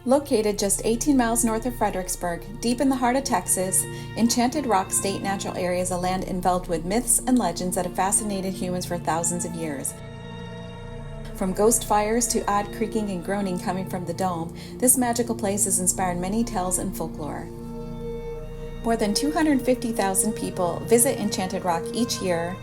Located just 18 miles north of Fredericksburg, deep in the heart of Texas, Enchanted Rock State Natural Area is a land enveloped with myths and legends that have fascinated humans for thousands of years. From ghost fires to odd creaking and groaning coming from the dome, this magical place has inspired many tales and folklore. More than 250,000 people visit Enchanted Rock each year,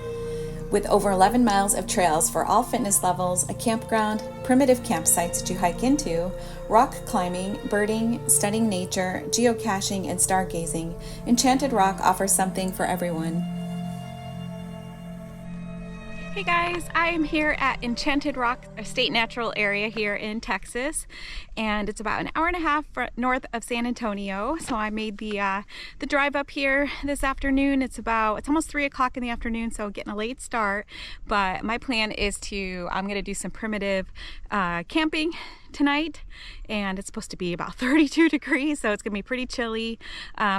with over 11 miles of trails for all fitness levels, a campground, primitive campsites to hike into, rock climbing, birding, studying nature, geocaching, and stargazing. Enchanted Rock offers something for everyone. Hey guys, I am here at Enchanted Rock State Natural Area here in Texas, and it's about an hour and a half north of San Antonio. So I made the drive up here this afternoon. It's almost 3 o'clock in the afternoon, so getting a late start. But my plan is I'm gonna do some primitive camping tonight, and it's supposed to be about 32 degrees, so it's gonna be pretty chilly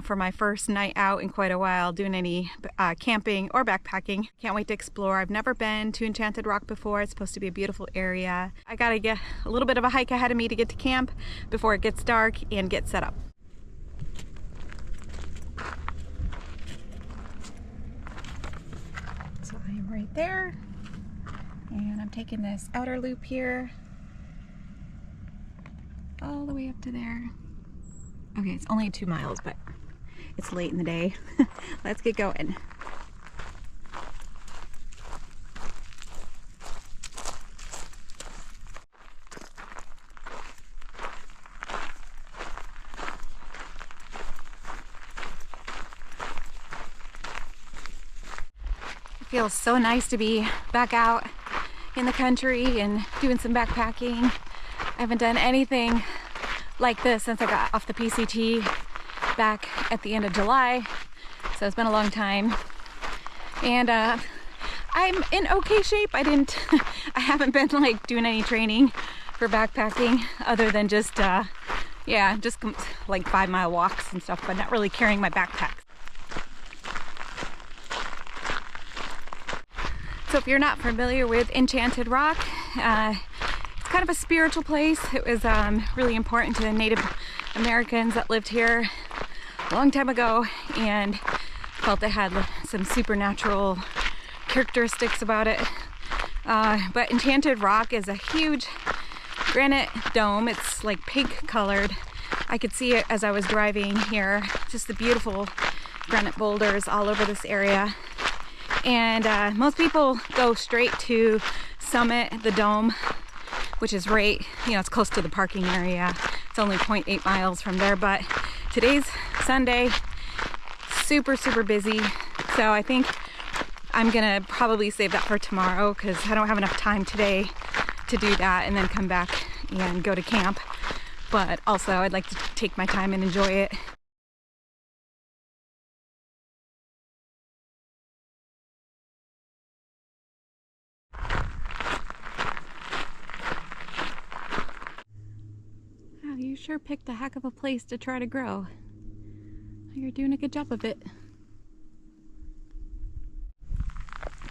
for my first night out in quite a while doing any camping or backpacking. Can't wait to explore. I've never been to Enchanted Rock before. It's supposed to be a beautiful area. I gotta get a little bit of a hike ahead of me to get to camp before it gets dark and get set up. So I am right there, and I'm taking this outer loop here all the way up to there. Okay, it's only 2 miles, but it's late in the day. Let's get going. It feels so nice to be back out in the country and doing some backpacking. I haven't done anything like this since I got off the PCT back at the end of July, so it's been a long time. And I'm in okay shape. I haven't been like doing any training for backpacking other than just like 5-mile walks and stuff, but not really carrying my backpack. So if you're not familiar with Enchanted Rock, it's kind of a spiritual place. It was really important to the Native Americans that lived here a long time ago, and felt it had some supernatural characteristics about it. But Enchanted Rock is a huge granite dome. It's like pink colored. I could see it as I was driving here. Just the beautiful granite boulders all over this area. And most people go straight to summit the dome, which is right, it's close to the parking area. It's only 0.8 miles from there, but today's Sunday, super busy. So I think I'm gonna probably save that for tomorrow, because I don't have enough time today to do that and then come back and go to camp. But also I'd like to take my time and enjoy it. You sure picked a heck of a place to try to grow. You're doing a good job of it.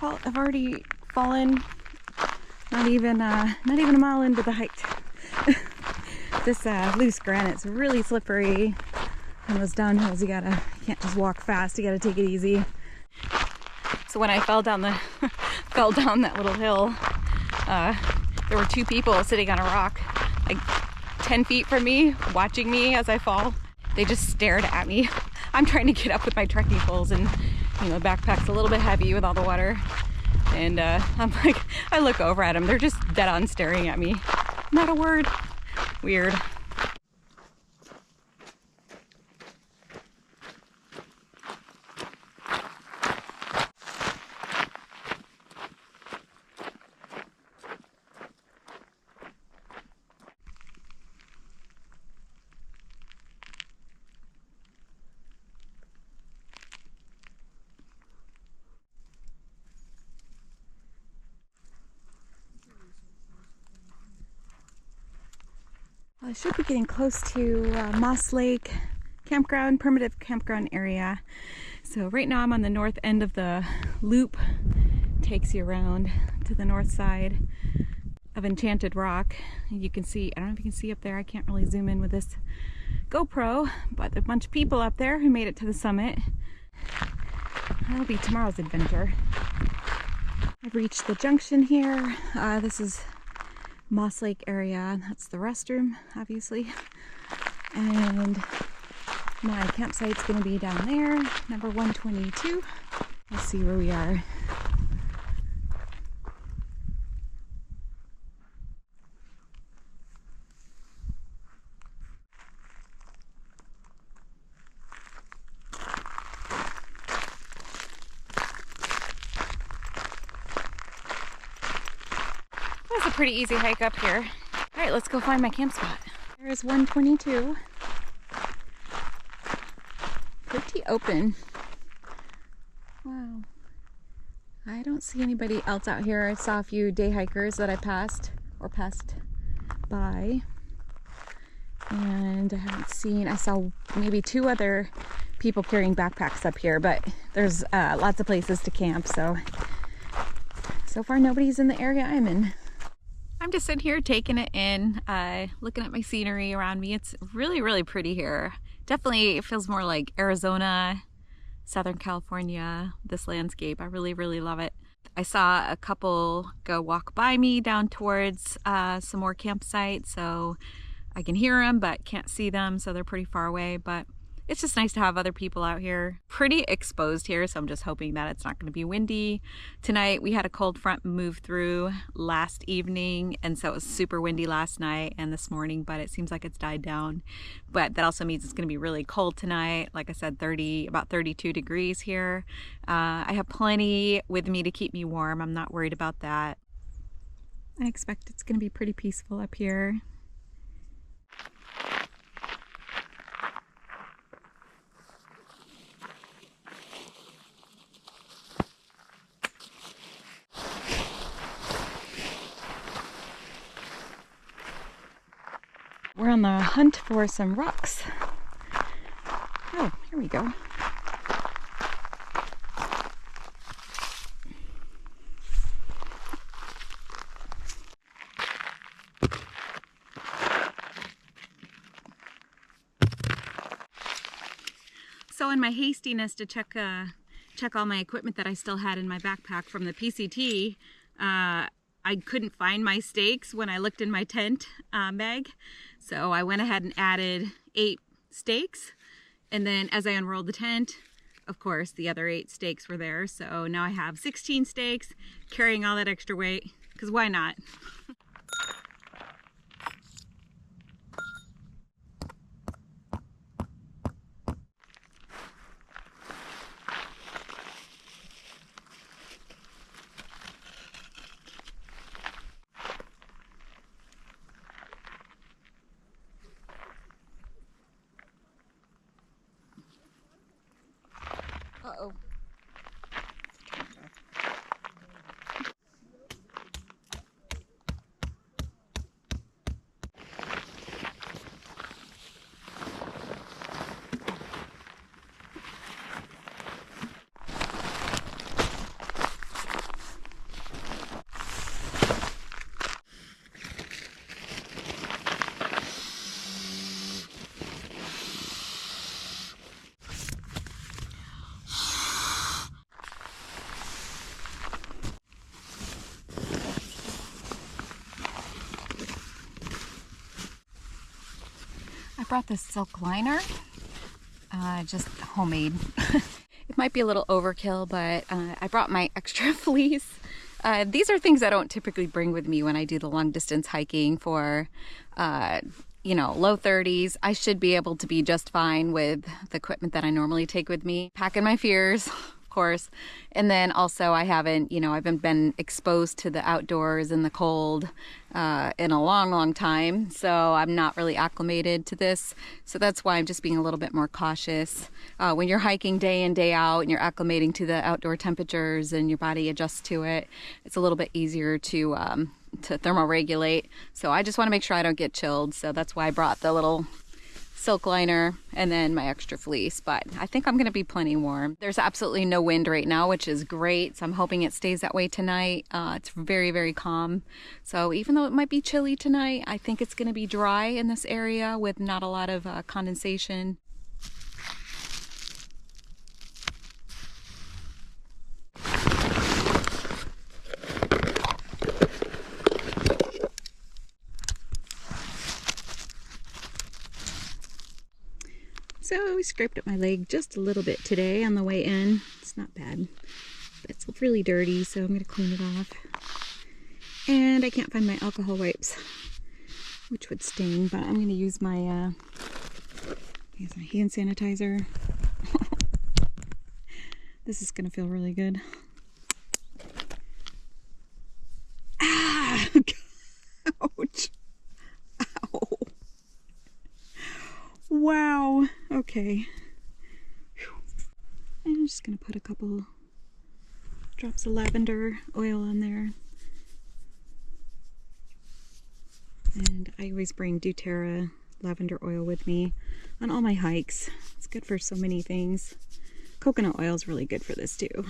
Well, I've already fallen not even a mile into the hike. This loose granite's really slippery. On those downhills, you can't just walk fast. You gotta take it easy. So when I fell down that little hill, there were 2 people sitting on a rock, like 10 feet from me, watching me as I fall. They just stared at me. I'm trying to get up with my trekking poles, and the backpack's a little bit heavy with all the water. And I'm like, I look over at them. They're just dead on staring at me. Not a word. Weird. I should be getting close to Moss Lake campground, primitive campground area. So right now I'm on the north end of the loop. Takes you around to the north side. of Enchanted Rock. You can see, I don't know if you can see up there, I can't really zoom in with this GoPro, but a bunch of people up there who made it to the summit. That'll be tomorrow's adventure. I've reached the junction here. This is Moss Lake area. That's the restroom, obviously. And my campsite's gonna be down there, number 122. Let's see where we are. That's a pretty easy hike up here. All right, let's go find my camp spot. There's 122. Pretty open. Wow. I don't see anybody else out here. I saw a few day hikers that I passed by. And I haven't seen, I saw maybe 2 other people carrying backpacks up here, but there's lots of places to camp, so far nobody's in the area I'm in. I'm just sitting here taking it in, looking at my scenery around me. It's really, really pretty here. Definitely it feels more like Arizona, Southern California, this landscape. I really, really love it. I saw a couple go walk by me down towards some more campsites, so I can hear them but can't see them, so they're pretty far away. But it's just nice to have other people out here. Pretty exposed here, so I'm just hoping that it's not going to be windy tonight. We had a cold front move through last evening, and so it was super windy last night and this morning, but it seems like it's died down. But that also means it's going to be really cold tonight. Like I said, about 32 degrees here. I have plenty with me to keep me warm. I'm not worried about that. I expect it's going to be pretty peaceful up here. We're on the hunt for some rocks. Oh, here we go. So in my hastiness to check all my equipment that I still had in my backpack from the PCT, I couldn't find my stakes when I looked in my tent bag. So I went ahead and added 8 stakes. And then as I unrolled the tent, of course, the other 8 stakes were there. So now I have 16 stakes, carrying all that extra weight, because why not? Uh-oh. I brought this silk liner, just homemade. It might be a little overkill, but I brought my extra fleece. These are things I don't typically bring with me when I do the long distance hiking for, you know, low 30s. I should be able to be just fine with the equipment that I normally take with me. Packing my fears, of course. And then also I haven't been exposed to the outdoors and the cold in a long time. So I'm not really acclimated to this. So that's why I'm just being a little bit more cautious. When you're hiking day in, day out, and you're acclimating to the outdoor temperatures and your body adjusts to it, it's a little bit easier to thermoregulate. So I just want to make sure I don't get chilled. So that's why I brought the little silk liner, and then my extra fleece, but I think I'm gonna be plenty warm. There's absolutely no wind right now, which is great, so I'm hoping it stays that way tonight. It's very, very calm, so even though it might be chilly tonight, I think it's gonna be dry in this area with not a lot of condensation. So we scraped up my leg just a little bit today on the way in. It's not bad, but it's really dirty, so I'm going to clean it off. And I can't find my alcohol wipes, which would sting, but I'm going to use my hand sanitizer. This is going to feel really good. Ah! Ouch! Ow! Wow, okay. I'm just gonna put a couple drops of lavender oil on there. And I always bring doTERRA lavender oil with me on all my hikes. It's good for so many things. Coconut oil is really good for this too.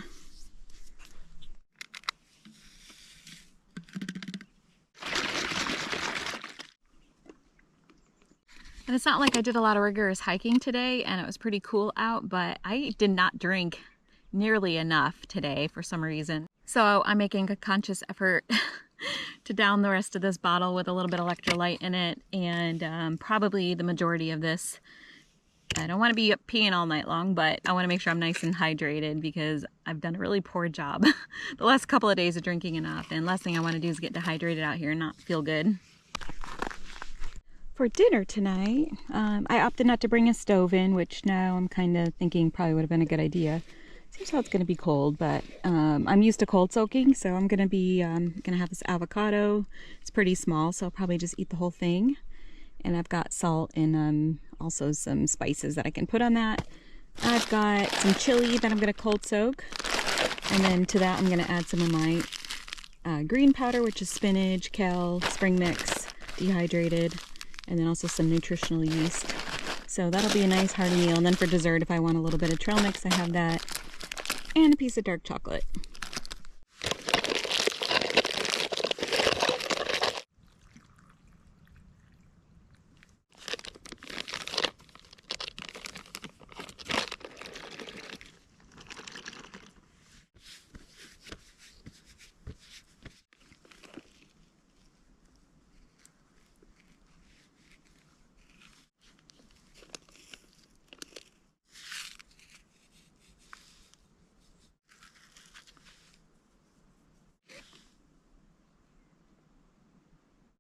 And it's not like I did a lot of rigorous hiking today and it was pretty cool out, but I did not drink nearly enough today for some reason. So I'm making a conscious effort to down the rest of this bottle with a little bit of electrolyte in it, and probably the majority of this. I don't want to be peeing all night long, but I want to make sure I'm nice and hydrated because I've done a really poor job the last couple of days of drinking enough, and last thing I want to do is get dehydrated out here and not feel good. For dinner tonight, I opted not to bring a stove in, which now I'm kind of thinking probably would have been a good idea. Seems how it's going to be cold, but I'm used to cold soaking, so I'm going to have this avocado. It's pretty small, so I'll probably just eat the whole thing. And I've got salt and also some spices that I can put on that. I've got some chili that I'm going to cold soak, and then to that I'm going to add some of my green powder, which is spinach, kale, spring mix, dehydrated, and then also some nutritional yeast. So that'll be a nice hearty meal. And then for dessert, if I want a little bit of trail mix, I have that, and a piece of dark chocolate.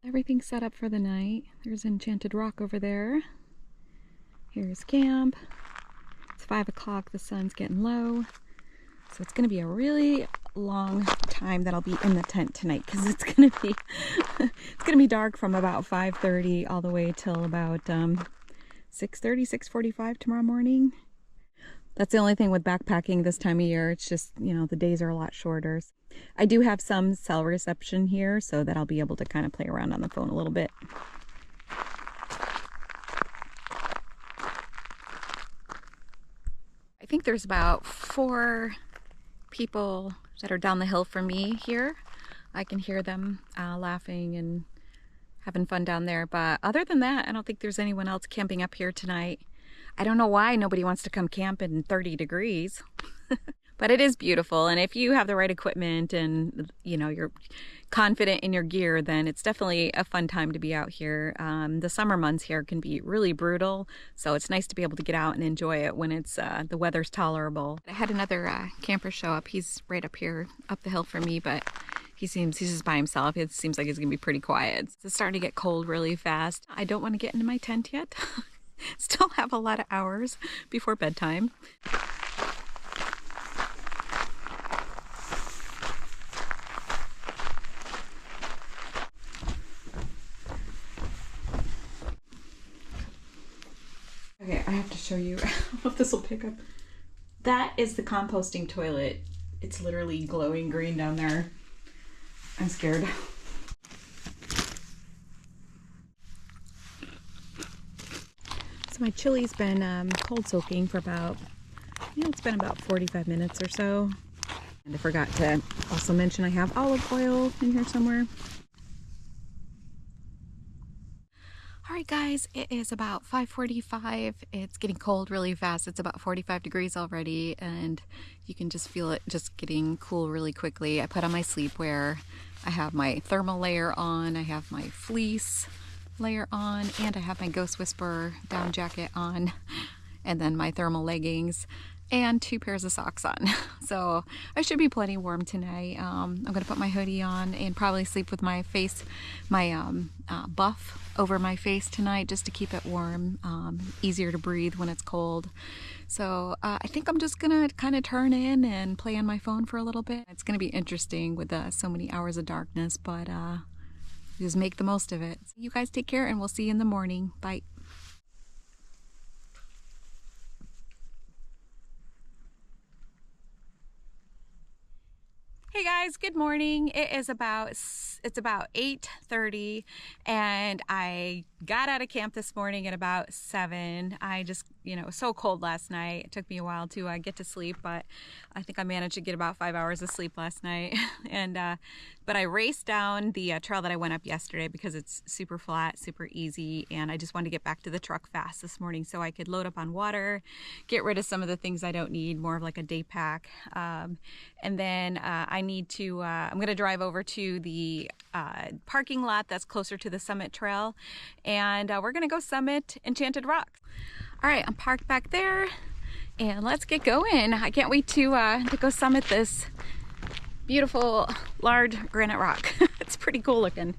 Everything's set up for the night. There's Enchanted Rock over there. Here's camp. It's 5 o'clock, the sun's getting low. So it's gonna be a really long time that I'll be in the tent tonight because it's gonna be dark from about 5:30 all the way till about 6:30, 6:45 tomorrow morning. That's the only thing with backpacking this time of year. It's just, you know, the days are a lot shorter. I do have some cell reception here so that I'll be able to kind of play around on the phone a little bit. I think there's about 4 people that are down the hill from me here. I can hear them laughing and having fun down there. But other than that, I don't think there's anyone else camping up here tonight. I don't know why nobody wants to come camp in 30 degrees. But it is beautiful, and if you have the right equipment and, you know, you're confident in your gear, then it's definitely a fun time to be out here. The summer months here can be really brutal, so it's nice to be able to get out and enjoy it when it's the weather's tolerable. I had another camper show up. He's right up here, up the hill from me, but he's just by himself. It seems like he's gonna be pretty quiet. It's starting to get cold really fast. I don't want to get into my tent yet. Still have a lot of hours before bedtime. Okay, I have to show you. I don't know if this will pick up. That is the composting toilet. It's literally glowing green down there. I'm scared. So So my chili's been cold soaking for about, it's been about 45 minutes or so. And I forgot to also mention I have olive oil in here somewhere. Alright guys, it is about 5:45. It's getting cold really fast. It's about 45 degrees already, and you can just feel it just getting cool really quickly. I put on my sleepwear. I have my thermal layer on. I have my fleece layer on, and I have my Ghost Whisperer down jacket on, and then my thermal leggings and 2 pairs of socks on. So I should be plenty warm tonight. I'm gonna put my hoodie on and probably sleep with my face, my buff over my face tonight just to keep it warm, easier to breathe when it's cold. So I think I'm just gonna kind of turn in and play on my phone for a little bit. It's gonna be interesting with so many hours of darkness, but just make the most of it. You guys take care, and we'll see you in the morning. Bye. Hey guys, good morning. It's about 8:30, and I got out of camp this morning at about 7. I just, it was so cold last night. It took me a while to get to sleep, but I think I managed to get about 5 hours of sleep last night. And but I raced down the trail that I went up yesterday because it's super flat, super easy, and I just wanted to get back to the truck fast this morning so I could load up on water, get rid of some of the things I don't need, more of like a day pack. And then I'm going to drive over to the parking lot that's closer to the summit trail, and we're going to go summit Enchanted Rock. All right, I'm parked back there, and let's get going. I can't wait to go summit this beautiful large granite rock. It's pretty cool looking.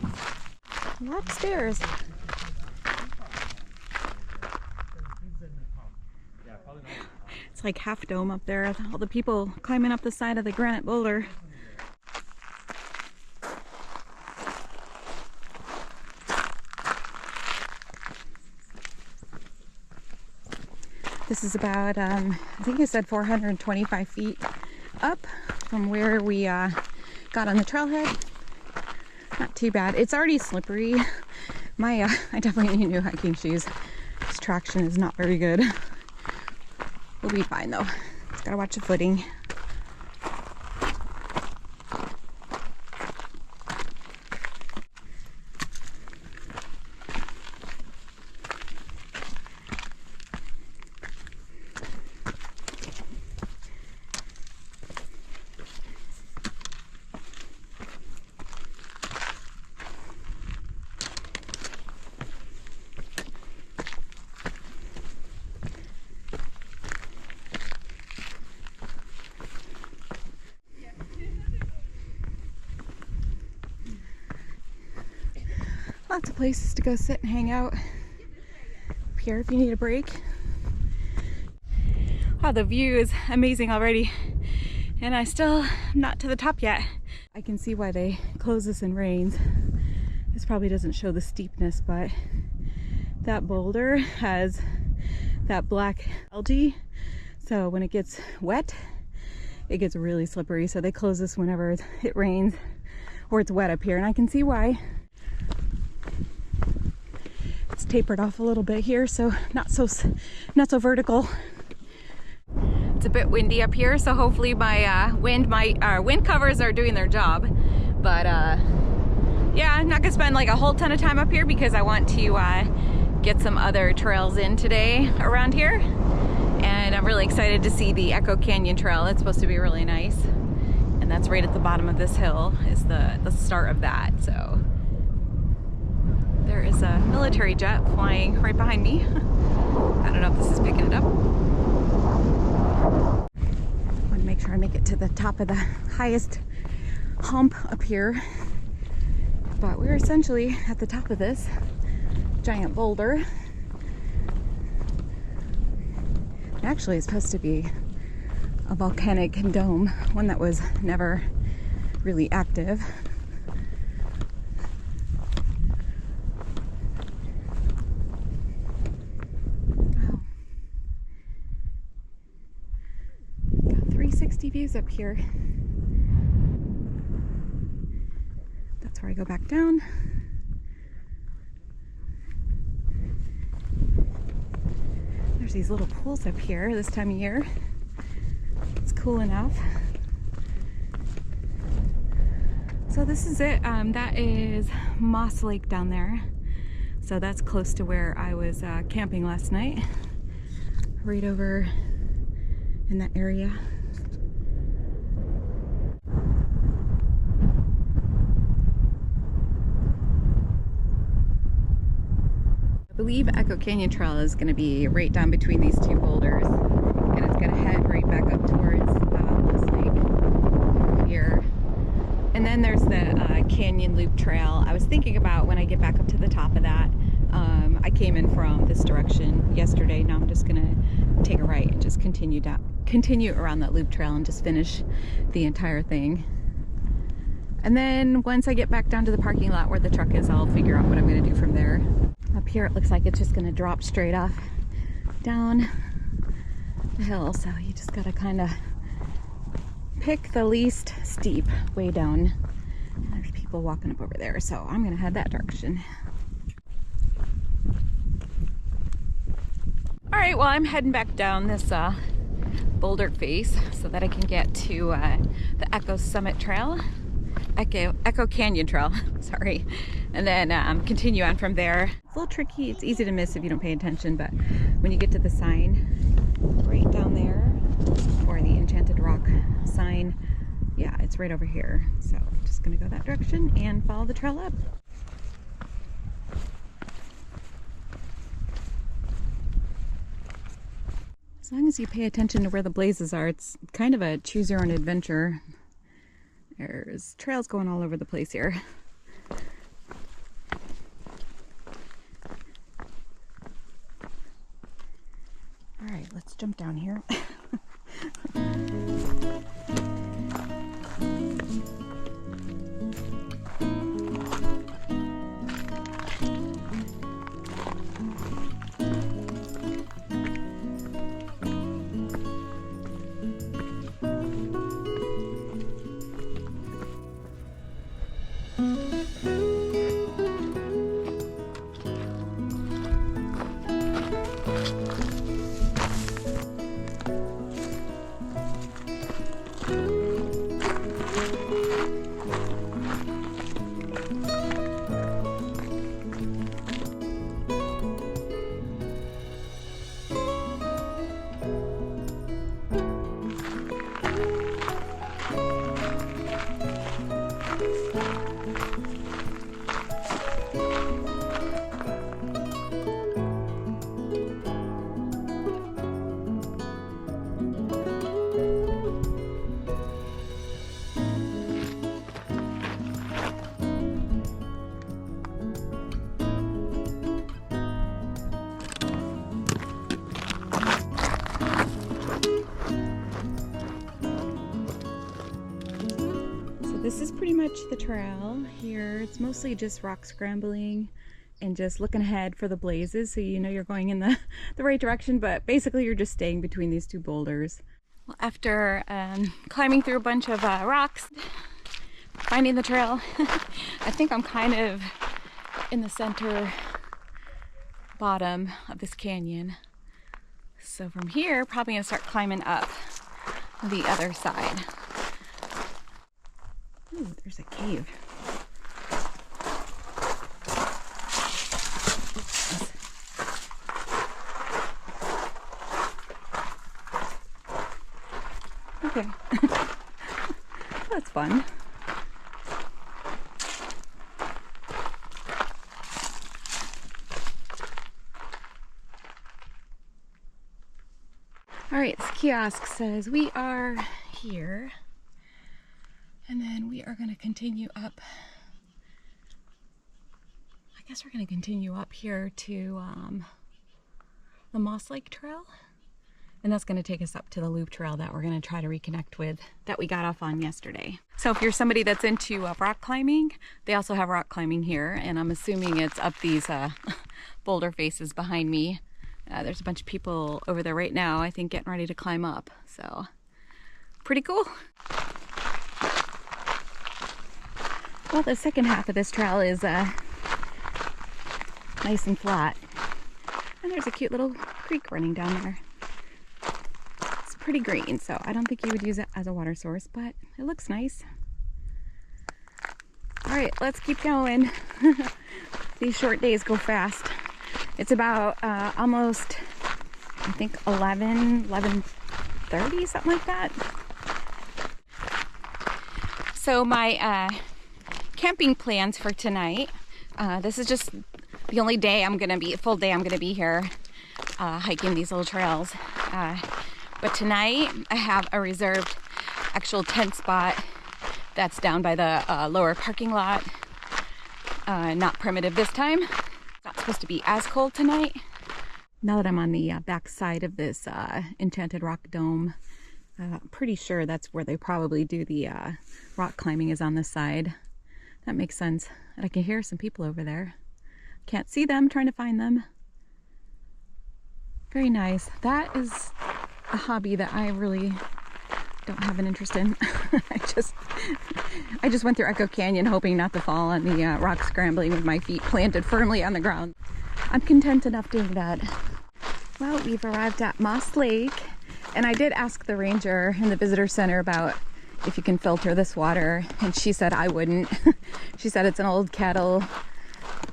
A lot of stairs. It's like Half Dome up there. All the people climbing up the side of the granite boulder. This is about, I think I said 425 feet up from where we got on the trailhead. Not too bad. It's already slippery. I definitely need new hiking shoes. This traction is not very good. We'll be fine though. Just gotta watch the footing. Lots of places to go sit and hang out up here if you need a break. Wow, the view is amazing already, and I still am not to the top yet. I can see why they close this in rains. This probably doesn't show the steepness, but that boulder has that black algae, so when it gets wet it gets really slippery, so they close this whenever it rains or it's wet up here, and I can see why. It's tapered off a little bit here, so not so vertical. It's a bit windy up here, so hopefully my wind covers are doing their job. But yeah, I'm not gonna spend like a whole ton of time up here because I want to get some other trails in today around here, and I'm really excited to see the Echo Canyon Trail. It's supposed to be really nice, and that's right at the bottom of this hill is the start of that. So there is a military jet flying right behind me. I don't know if this is picking it up. I want to make sure I make it to the top of the highest hump up here. But we're essentially at the top of this giant boulder. Actually, it's supposed to be a volcanic dome, one that was never really active. Views up here. That's where I go back down. There's these little pools up here this time of year. It's cool enough. So this is it. That is Moss Lake down there. So that's close to where I was camping last night. Right over in that area. I believe Echo Canyon Trail is going to be right down between these two boulders, and it's going to head right back up towards Moss Lake over here. And then there's the Canyon Loop Trail. I was thinking about when I get back up to the top of that. I came in from this direction yesterday. Now I'm just going to take a right and just continue around that loop trail and just finish the entire thing. And then once I get back down to the parking lot where the truck is, I'll figure out what I'm going to do from there. Up here it looks like it's just going to drop straight off down the hill, so you just got to kind of pick the least steep way down. And there's people walking up over there, so I'm going to head that direction. Alright, well, I'm heading back down this boulder face so that I can get to the Echo Summit Trail. Echo Canyon Trail, sorry. And then continue on from there. It's a little tricky, it's easy to miss if you don't pay attention, but when you get to the sign right down there, or the Enchanted Rock sign, yeah, it's right over here. So I'm just gonna go that direction and follow the trail up. As long as you pay attention to where the blazes are, it's kind of a choose your own adventure. There's trails going all over the place here. All right, let's jump down here. This is pretty much the trail here. It's mostly just rock scrambling and just looking ahead for the blazes, so you know you're going in the right direction, but basically you're just staying between these two boulders. Well, after climbing through a bunch of rocks, finding the trail, I think I'm kind of in the center bottom of this canyon. So from here, probably gonna start climbing up the other side. Ooh, there's a cave. Okay. That's fun. All right, this kiosk says we are here. And then we are going to continue up. I guess we're going to continue up here to the Moss Lake Trail. And that's going to take us up to the loop trail that we're going to try to reconnect with that we got off on yesterday. So if you're somebody that's into rock climbing, they also have rock climbing here. And I'm assuming it's up these boulder faces behind me. There's a bunch of people over there right now, I think, getting ready to climb up. So pretty cool. Well, the second half of this trail is nice and flat. And there's a cute little creek running down there. It's pretty green, so I don't think you would use it as a water source, but it looks nice. All right, let's keep going. These short days go fast. It's about almost, I think 11:30, something like that. So my camping plans for tonight, this is just the only day I'm gonna be, full day I'm gonna be here hiking these little trails. But tonight I have a reserved actual tent spot that's down by the lower parking lot. Not primitive this time. It's not supposed to be as cold tonight. Now that I'm on the back side of this Enchanted Rock Dome, I'm pretty sure that's where they probably do the rock climbing, is on this side. That makes sense. And I can hear some people over there. Can't see them, trying to find them. Very nice. That is a hobby that I really don't have an interest in. I just went through Echo Canyon hoping not to fall on the rock scrambling with my feet planted firmly on the ground. I'm content enough doing that. Well, we've arrived at Moss Lake, and I did ask the ranger in the visitor center about if you can filter this water, and she said I wouldn't. She said it's an old cattle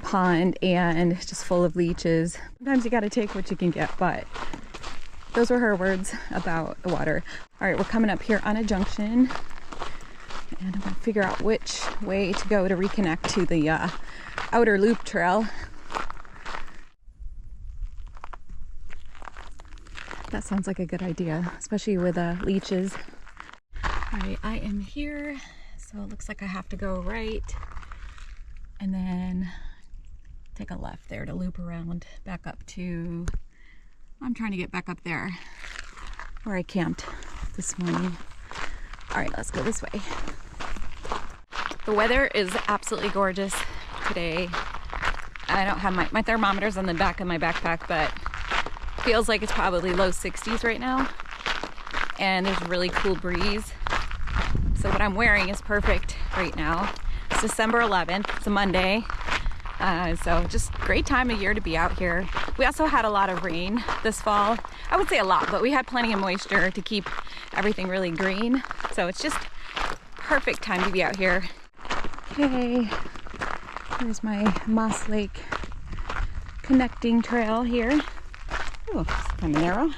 pond and just full of leeches. Sometimes you gotta take what you can get, but those were her words about the water. All right, we're coming up here on a junction, and I'm gonna figure out which way to go to reconnect to the outer loop trail. That sounds like a good idea, especially with leeches. All right, I am here, so it looks like I have to go right and then take a left there to loop around back up to, I'm trying to get back up there where I camped this morning. All right, let's go this way. The weather is absolutely gorgeous today. I don't have my thermometer's on the back of my backpack, but feels like it's probably low 60s right now, and there's a really cool breeze. So what I'm wearing is perfect right now. It's December 11th, it's a Monday. So just great time of year to be out here. We also had a lot of rain this fall. I would say a lot, but we had plenty of moisture to keep everything really green. So it's just perfect time to be out here. Okay, here's my Moss Lake connecting trail here. Oh, it's kind of narrow.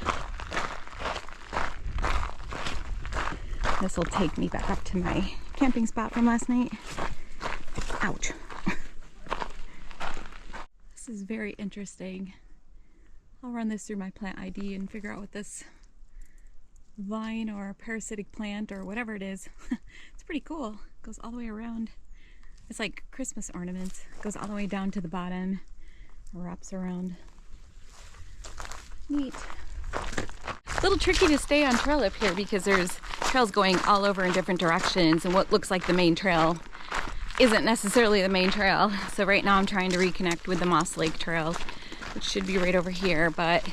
This will take me back up to my camping spot from last night. Ouch. This is very interesting. I'll run this through my plant ID and figure out what this vine or parasitic plant or whatever it is. It's pretty cool. It goes all the way around. It's like Christmas ornaments. It goes all the way down to the bottom, wraps around. Neat. A little tricky to stay on trail up here because there's trails going all over in different directions, and what looks like the main trail isn't necessarily the main trail. So right now I'm trying to reconnect with the Moss Lake Trail, which should be right over here, but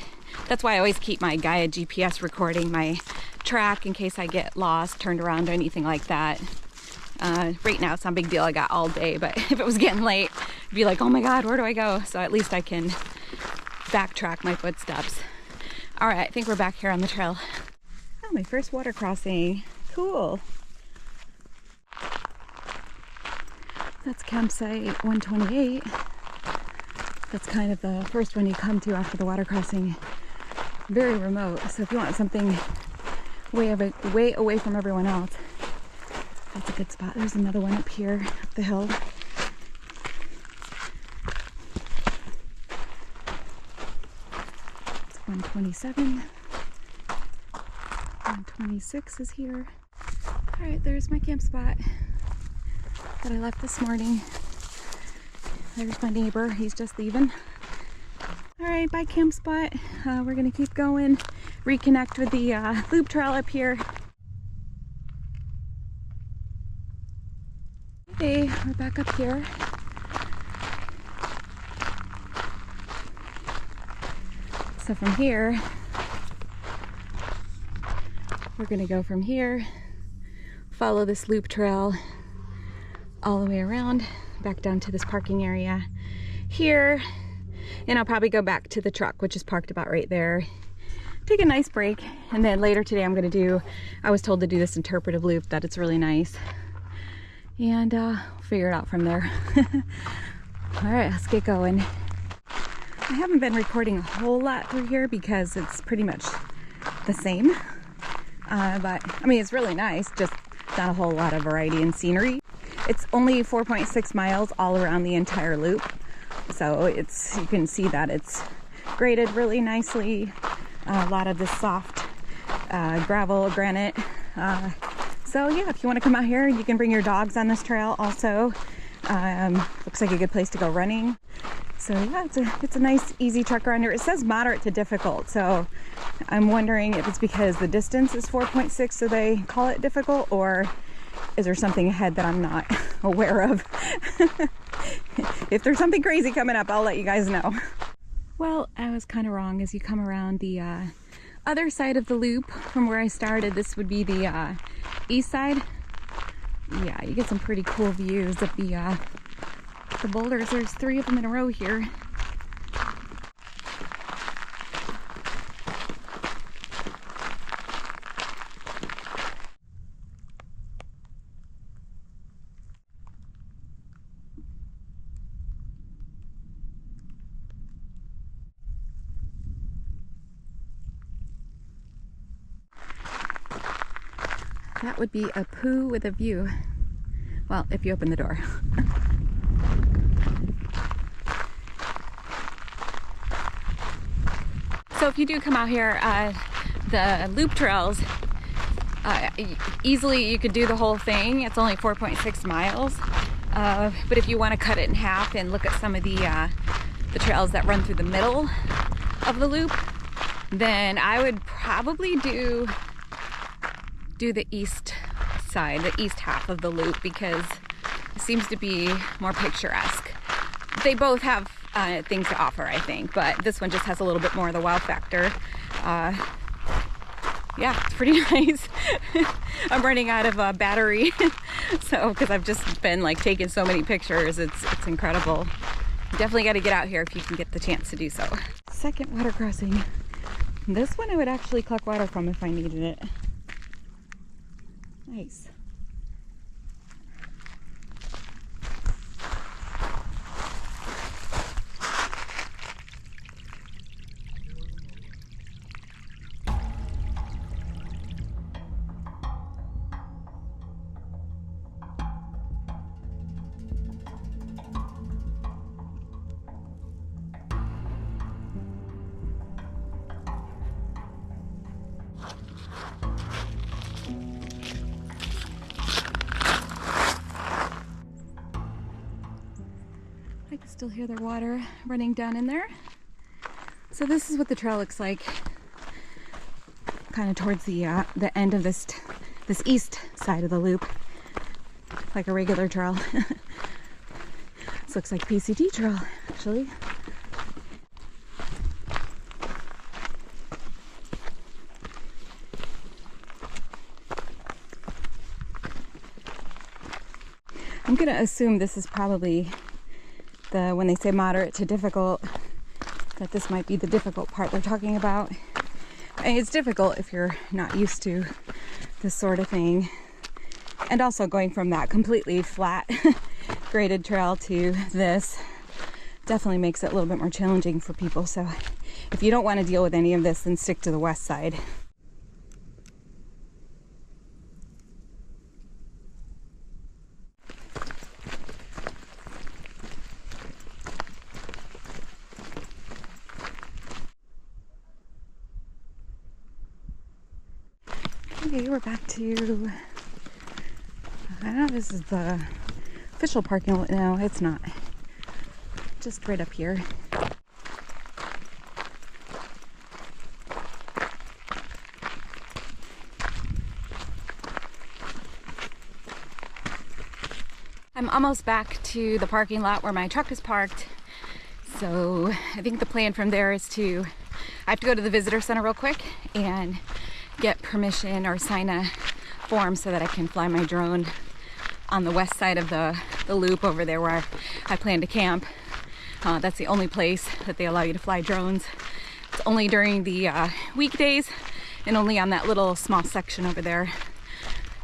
that's why I always keep my Gaia GPS recording my track in case I get lost, turned around, or anything like that. Right now it's not a big deal, I got all day, but if it was getting late, I'd be like, oh my god, where do I go? So at least I can backtrack my footsteps. All right, I think we're back here on the trail. Oh, my first water crossing. Cool. That's campsite 128. That's kind of the first one you come to after the water crossing. Very remote, so if you want something way away from everyone else, that's a good spot. There's another one up here, up the hill. 127, 126 is here. All right, there's my camp spot that I left this morning. There's my neighbor, he's just leaving. All right, bye camp spot. We're gonna keep going, reconnect with the loop trail up here. Okay, we're back up here. So from here, we're gonna go from here, follow this loop trail all the way around back down to this parking area here, and I'll probably go back to the truck, which is parked about right there, take a nice break, and then later today I'm going to do, I was told to do this interpretive loop, that it's really nice, and figure it out from there. All right, let's get going. I haven't been recording a whole lot through here because it's pretty much the same, but I mean, it's really nice, just not a whole lot of variety in scenery. It's only 4.6 miles all around the entire loop, so it's, you can see that it's graded really nicely. A lot of this soft gravel, granite. So yeah, if you want to come out here, you can bring your dogs on this trail also. Looks like a good place to go running. So yeah, it's a nice, easy trek around here. It says moderate to difficult, so I'm wondering if it's because the distance is 4.6, so they call it difficult, or is there something ahead that I'm not aware of? If there's something crazy coming up, I'll let you guys know. Well, I was kind of wrong. As you come around the other side of the loop from where I started, this would be the east side. Yeah, you get some pretty cool views of the boulders. There's 3 of them in a row here. That would be a poo with a view. Well, if you open the door. So if you do come out here, the loop trails, easily you could do the whole thing. It's only 4.6 miles. But if you want to cut it in half and look at some of the trails that run through the middle of the loop, then I would probably do the east side, the east half of the loop, because it seems to be more picturesque. They both have things to offer, I think, but this one just has a little bit more of the wow factor. Yeah, it's pretty nice. I'm running out of battery, so because I've just been like taking so many pictures, it's incredible. You definitely got to get out here if you can get the chance to do so. Second water crossing. This one I would actually collect water from if I needed it. Nice. I can still hear the water running down in there. So this is what the trail looks like, kind of towards the end of this east side of the loop, like a regular trail. This looks like PCT trail, actually. I'm gonna assume this is probably when they say moderate to difficult, that this might be the difficult part they're talking about. And it's difficult if you're not used to this sort of thing. And also going from that completely flat graded trail to this definitely makes it a little bit more challenging for people. So if you don't want to deal with any of this, then stick to the west side. Okay, we're back to, I don't know if this is the official parking lot. No, it's not. Just right up here. I'm almost back to the parking lot where my truck is parked. So I think the plan from there is I have to go to the visitor center real quick and get permission or sign a form so that I can fly my drone on the west side of the loop over there where I plan to camp. That's the only place that they allow you to fly drones. It's only during the weekdays and only on that little small section over there.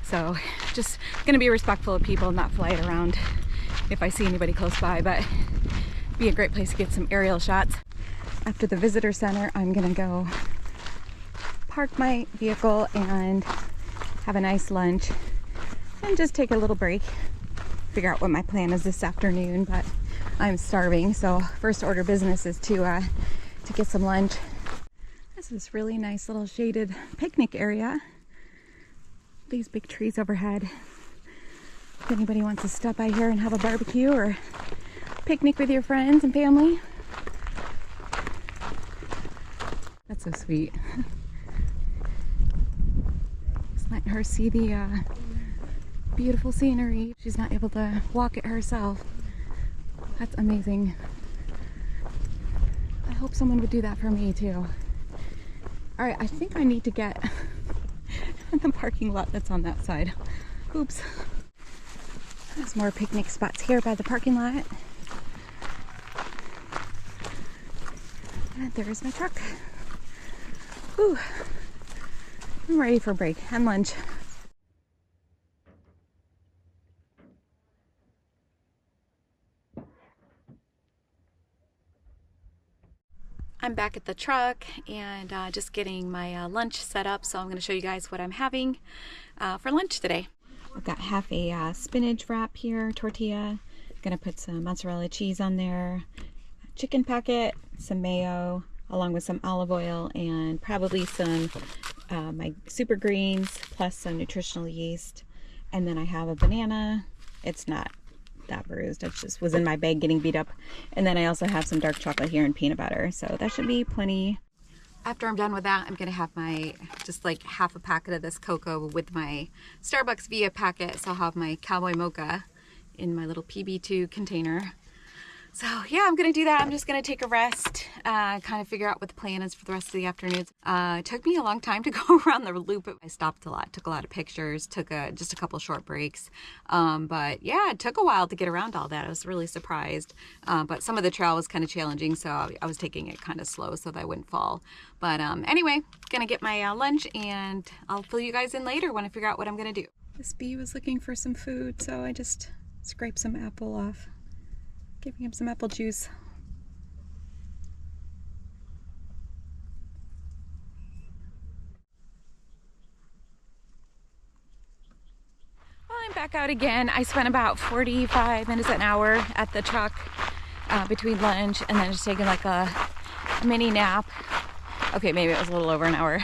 So just gonna be respectful of people and not fly it around if I see anybody close by, but be a great place to get some aerial shots. After the visitor center, I'm gonna go park my vehicle and have a nice lunch and just take a little break, figure out what my plan is this afternoon, but I'm starving, so first order business is to get some lunch. This is really nice little shaded picnic area. These big trees overhead. If anybody wants to stop by here and have a barbecue or picnic with your friends and family. That's so sweet. Just letting her see the beautiful scenery. She's not able to walk it herself. That's amazing. I hope someone would do that for me too. All right, I think I need to get the parking lot that's on that side. Oops. There's more picnic spots here by the parking lot. And there's my truck. Whew. I'm ready for a break and lunch. I'm back at the truck and just getting my lunch set up, so I'm going to show you guys what I'm having for lunch today. I've got half a spinach wrap here, tortilla. I'm going to put some mozzarella cheese on there, a chicken packet, some mayo, along with some olive oil, and probably some my super greens, plus some nutritional yeast. And then I have a banana. It's not that bruised, it just was in my bag getting beat up. And then I also have some dark chocolate here and peanut butter, so that should be plenty. After I'm done with that, I'm gonna have my just like half a packet of this cocoa with my Starbucks Via packet, so I'll have my cowboy mocha in my little PB2 container. So yeah, I'm gonna do that. I'm just gonna take a rest, kind of figure out what the plan is for the rest of the afternoon. It took me a long time to go around the loop. I stopped a lot, took a lot of pictures, took just a couple short breaks. But yeah, it took a while to get around all that. I was really surprised. But some of the trail was kind of challenging, so I was taking it kind of slow so that I wouldn't fall. But anyway, gonna get my lunch, and I'll fill you guys in later when I figure out what I'm gonna do. This bee was looking for some food, so I just scraped some apple off. Giving him some apple juice. Well, I'm back out again. I spent about 45 minutes, an hour at the truck between lunch and then just taking like a mini nap. Okay, maybe it was a little over an hour.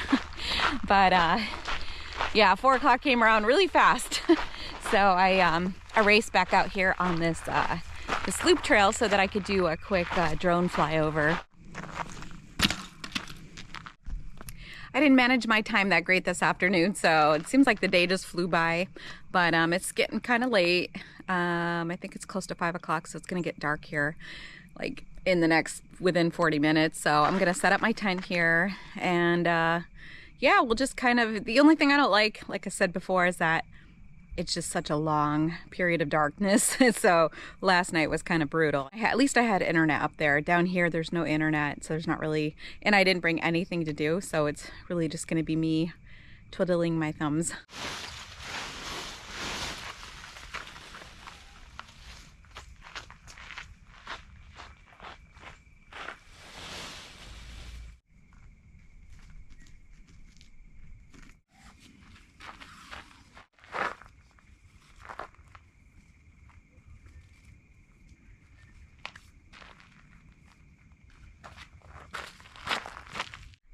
But yeah, 4 o'clock came around really fast. So I raced back out here on this loop trail so that I could do a quick drone flyover. I didn't manage my time that great this afternoon, so it seems like the day just flew by, but it's getting kind of late. I think it's close to 5 o'clock, so it's gonna get dark here like within 40 minutes. So I'm gonna set up my tent here, and yeah, we'll just kind of, the only thing I don't like I said before, is that it's just such a long period of darkness. So last night was kind of brutal. At least I had internet up there. Down here, there's no internet, so there's not really, and I didn't bring anything to do, so it's really just gonna be me twiddling my thumbs.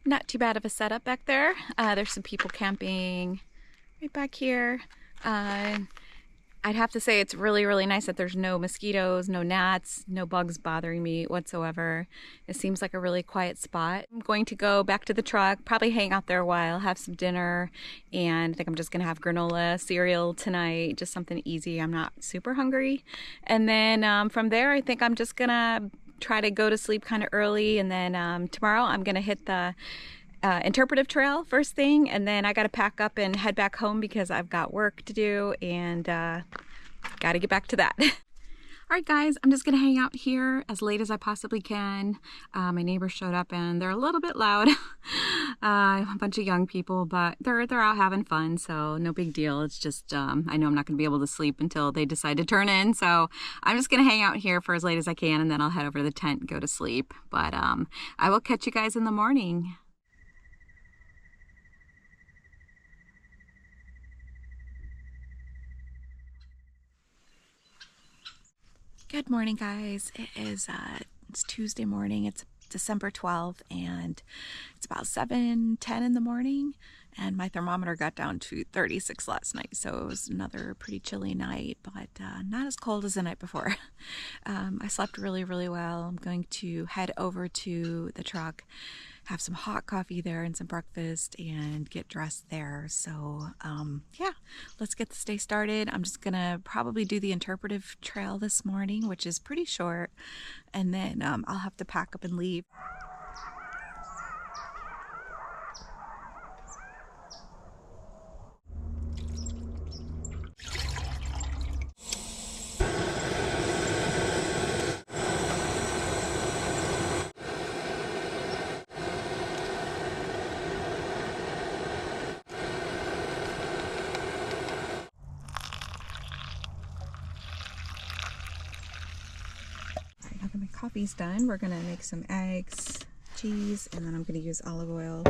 Not too bad of a setup back there. There's some people camping right back here. I'd have to say it's really, really nice that there's no mosquitoes, no gnats, no bugs bothering me whatsoever. It seems like a really quiet spot. I'm going to go back to the truck, probably hang out there a while, have some dinner, and I think I'm just gonna have granola, cereal tonight, just something easy. I'm not super hungry. And then from there, I think I'm just gonna try to go to sleep kind of early, and then tomorrow I'm gonna hit the interpretive trail first thing, and then I gotta pack up and head back home because I've got work to do, and Gotta get back to that. All right, guys, I'm just gonna hang out here as late as I possibly can. My neighbors showed up and they're a little bit loud. A bunch of young people, but they're out having fun, so no big deal. It's just I know I'm not gonna be able to sleep until they decide to turn in, so I'm just gonna hang out here for as late as I can, and then I'll head over to the tent and go to sleep. But I will catch you guys in the morning. Good morning, guys. It's Tuesday morning. It's December 12th, and it's about 7:10 in the morning, and my thermometer got down to 36 last night, so it was another pretty chilly night, but not as cold as the night before. I slept really well. I'm going to head over to the truck, have some hot coffee there and some breakfast, and get dressed there. So yeah, let's get this day started. I'm just gonna probably do the interpretive trail this morning, which is pretty short, and then I'll have to pack up and leave. Now that my coffee's done, we're gonna make some eggs, cheese, and then I'm gonna use olive oil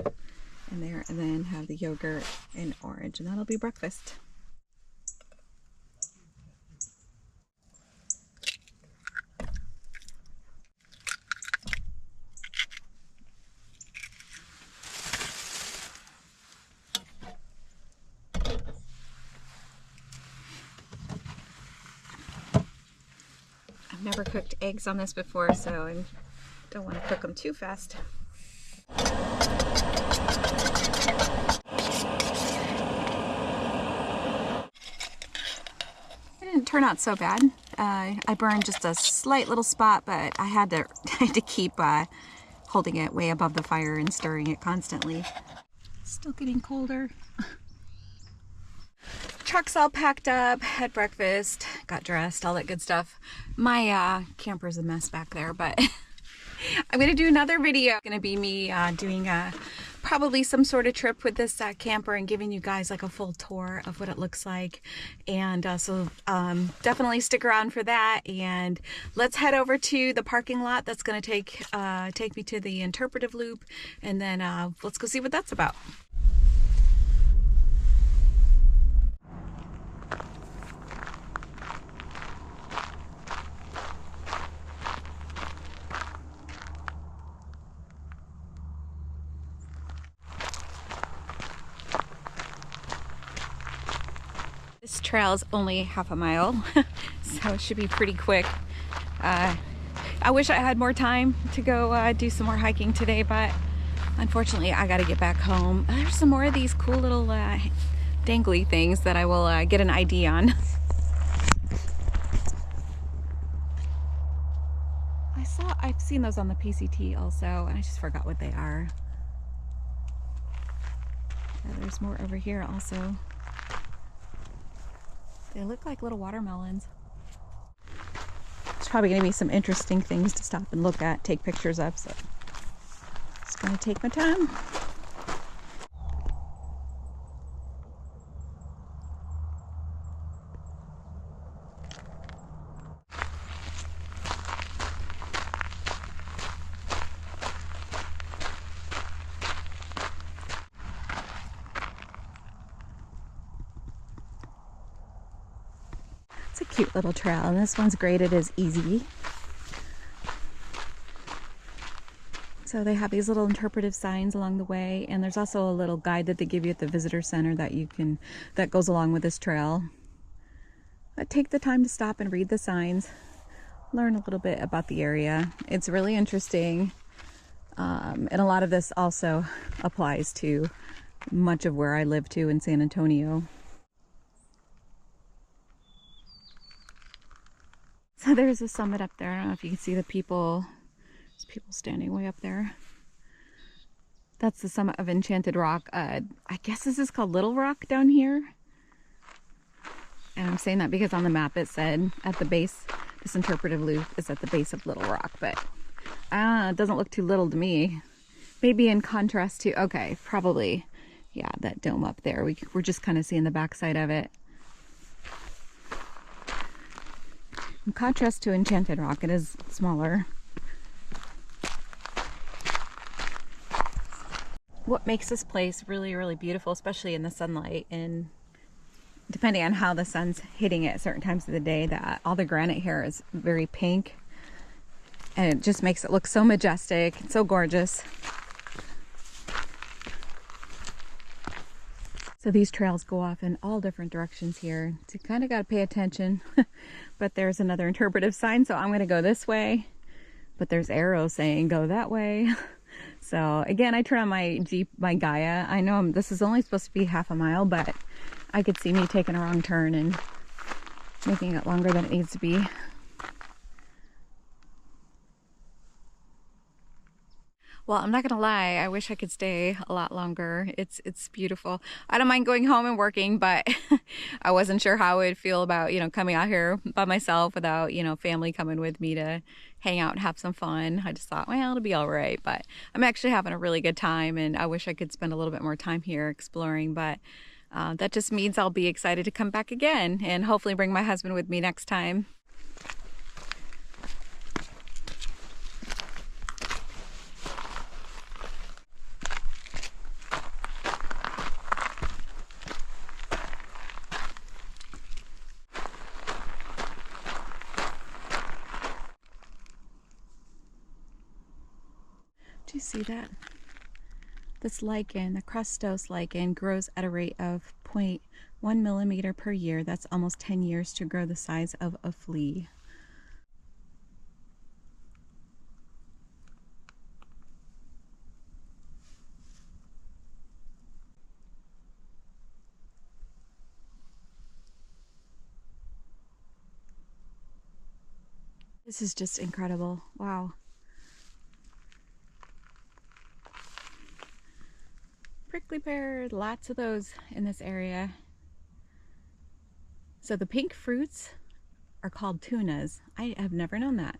in there, and then have the yogurt and orange, and that'll be breakfast. I've never cooked eggs on this before, so I don't want to cook them too fast. It didn't turn out so bad. I burned just a slight little spot, but I had to keep holding it way above the fire and stirring it constantly. Still getting colder. Truck's all packed up, had breakfast, got dressed, all that good stuff. My camper's a mess back there, but I'm gonna do another video. It's gonna be me doing probably some sort of trip with this camper and giving you guys like a full tour of what it looks like. And so definitely stick around for that. And let's head over to the parking lot. That's gonna take me to the interpretive loop, and then let's go see what that's about. This trail is only half a mile, so it should be pretty quick. I wish I had more time to go do some more hiking today, but unfortunately I gotta get back home. There's some more of these cool little dangly things that I will get an ID on. I've seen those on the PCT also, and I just forgot what they are. There's more over here also. They look like little watermelons. There's probably going to be some interesting things to stop and look at, take pictures of, so it's going to take my time. It's a cute little trail, and this one's graded as easy. So they have these little interpretive signs along the way, and there's also a little guide that they give you at the visitor center that goes along with this trail. But take the time to stop and read the signs, learn a little bit about the area. It's really interesting, and a lot of this also applies to much of where I live too in San Antonio. So there's a summit up there. I don't know if you can see the people. There's people standing way up there. That's the summit of Enchanted Rock. I guess this is called Little Rock down here. And I'm saying that because on the map it said at the base, this interpretive loop is at the base of Little Rock, but it doesn't look too little to me. Maybe in contrast to, okay, probably, yeah, that dome up there. We're just kind of seeing the backside of it. In contrast to Enchanted Rock, it is smaller. What makes this place really, really beautiful, especially in the sunlight, and depending on how the sun's hitting it at certain times of the day, that all the granite here is very pink, and it just makes it look so majestic and so gorgeous. So these trails go off in all different directions here, so you kind of got to pay attention. But there's another interpretive sign, so I'm going to go this way, but there's arrows saying go that way. So again, I turn on my Jeep, my Gaia. I know this is only supposed to be half a mile, but I could see me taking a wrong turn and making it longer than it needs to be. Well, I'm not gonna lie, I wish I could stay a lot longer. It's beautiful. I don't mind going home and working, but I wasn't sure how I would feel about, you know, coming out here by myself without, you know, family coming with me to hang out and have some fun. I just thought, well, it'll be all right. But I'm actually having a really good time, and I wish I could spend a little bit more time here exploring, but that just means I'll be excited to come back again and hopefully bring my husband with me next time. Do you see that? This lichen, the crustose lichen, grows at a rate of 0.1 millimeter per year. That's almost 10 years to grow the size of a flea. This is just incredible. Wow. Prickly pear, lots of those in this area. So the pink fruits are called tunas. I have never known that.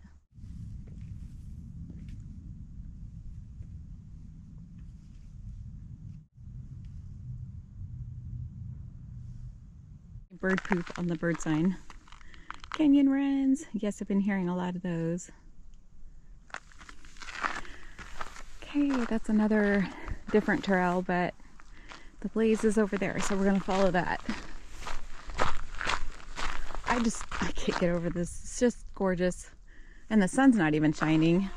Bird poop on the bird sign. Canyon wrens. Yes, I've been hearing a lot of those. Okay, that's another different trail, but the blaze is over there, so we're gonna follow that. I can't get over this. It's just gorgeous, and the sun's not even shining.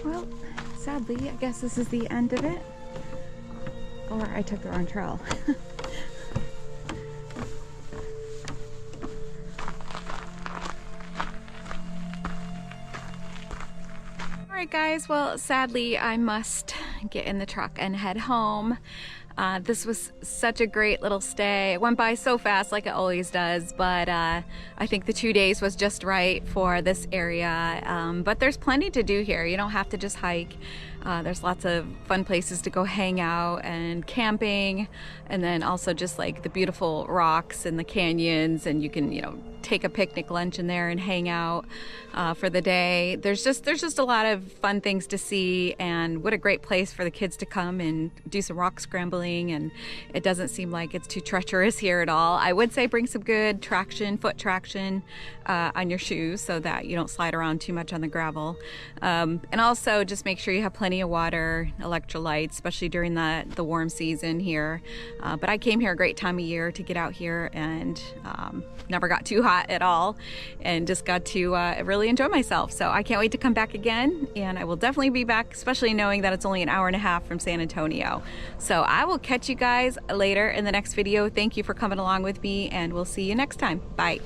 Well, sadly, I guess this is the end of it. Or I took the wrong trail. Alright guys, well sadly I must get in the truck and head home. This was such a great little stay. It went by so fast like it always does, but I think the 2 days was just right for this area. But there's plenty to do here. You don't have to just hike. There's lots of fun places to go hang out and camping, and then also just like the beautiful rocks and the canyons, and you can, you know, take a picnic lunch in there and hang out for the day. There's just a lot of fun things to see, and what a great place for the kids to come and do some rock scrambling, and it doesn't seem like it's too treacherous here at all. I would say bring some good traction, foot traction on your shoes so that you don't slide around too much on the gravel. And also just make sure you have plenty of water, electrolytes, especially during the warm season here. But I came here a great time of year to get out here, and never got too hot at all, and just got to really enjoy myself. So I can't wait to come back again, and I will definitely be back, especially knowing that it's only an hour and a half from San Antonio. So I will catch you guys later in the next video. Thank you for coming along with me, and we'll see you next time. Bye.